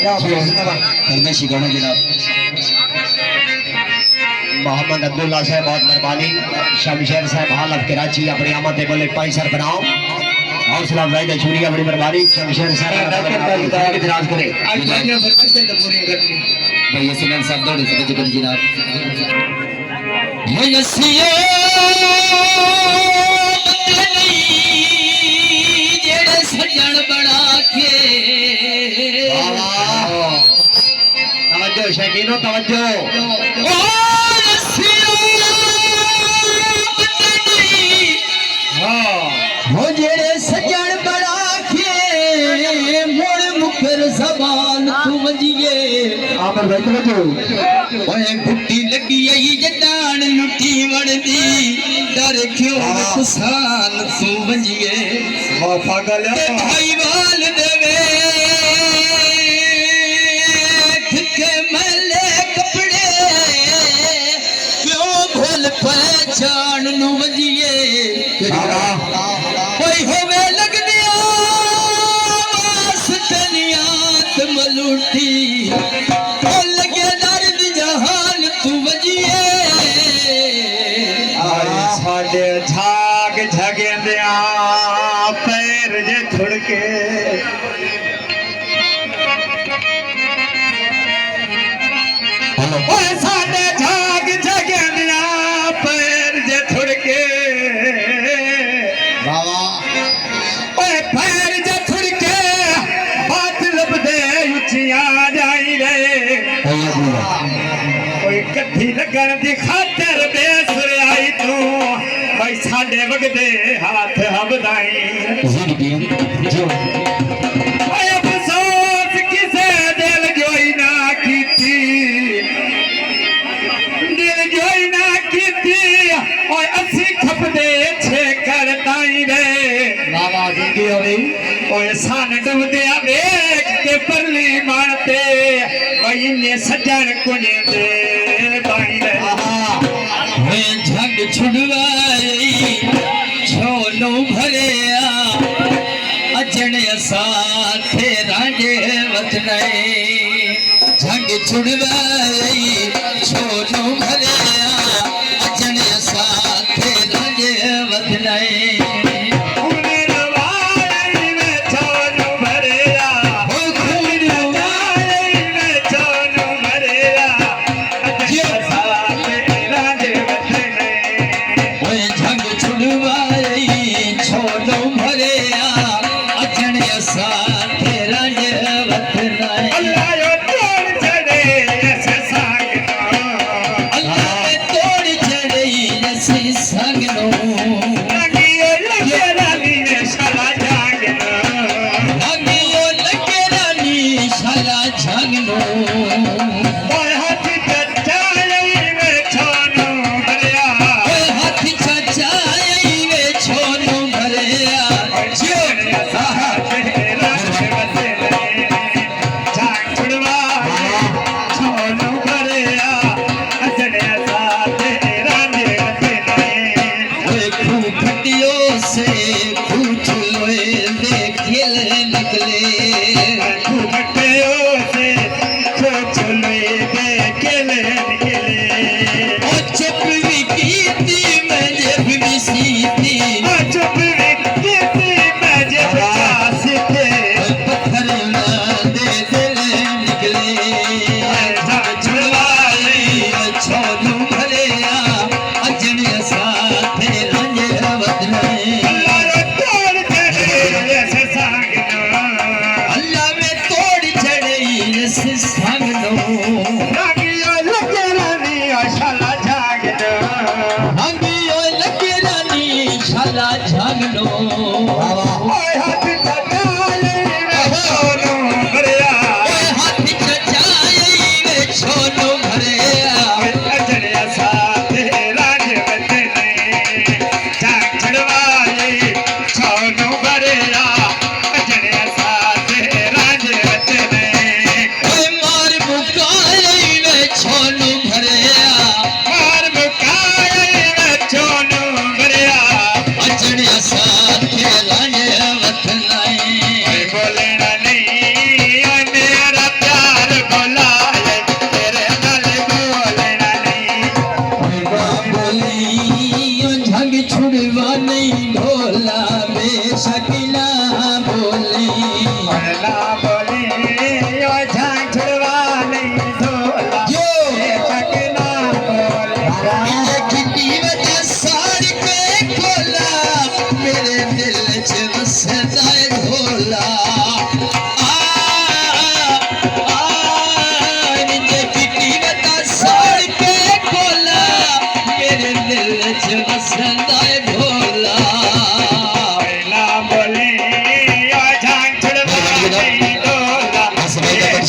फरमाइशी गाना जनाब मोहम्मद अब्दुल्ला साहब बहुत मेहरबानी शमशेर साहब हाल अब कराची अपनी आमद टेबल एक पाई सर बनाओ हौसला अफजाई का शुक्रिया बड़ी मेहरबानी शमशेर साहब इतराज करे भाई यसीन साहब दौड़े से जिक्र जनाब यसीए जेड़े सजन बना के तवज्जो शकीनो तवज्जो हो जेड़े सजन बड़ा के मोड़ मुकर जबान तू वजिए आमर भाई तवज्जो ओए बुट्टी लगी आई जटान लुटी वड़दी डर क्यों कुसान तू वजिए माफा गल्या भाई वाल देवे के मैले कपड़े क्यों भूल पहचान नु वजिए कोई होवे लग दिया वास्तनियात मलूटी ओ लगे दर्द जहान तू वजिए साडे झाग झगेंदिया पैर जे थुड़के साडे झाग झगेंदिया पैर जे थुड़के पैर जे थुड़के बात लबदे उचिया जाई रे कोई कथी लगन दी खातर बेसुर आई तू भाई साडे वगदे हाथ हबदाई अफसोस किसे दिल जोई ना कीती दिल जोई ना कीती और असी खपदे छे करताई रे बाबा जिंदगी होई ओए सान डुबदे वेख के परली मारते भाई ने सजन कुने दे बाई रे मैं झग छुड़वाई छोनो भरिया अजण साथे राजे वतने झग छुड़वाई छोनो भरिया अजण साथे राजे वतने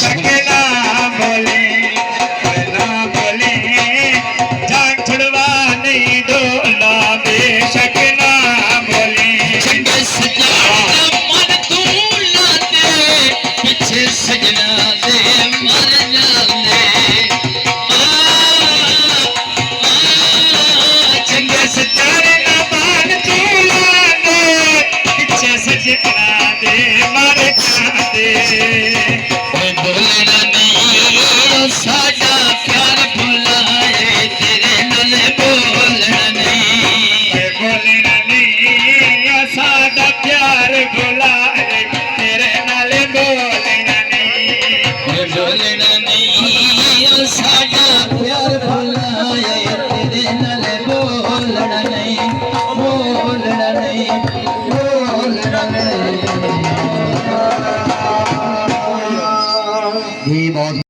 सकना बोले ना बोले जान छुड़वा नहीं डोला बेशक ना बोले चंगे सजान मन तू लाते पीछे सजना दे मर जाने चंगे सजाने ना मान तू लाने पीछे सजना दे मर जाते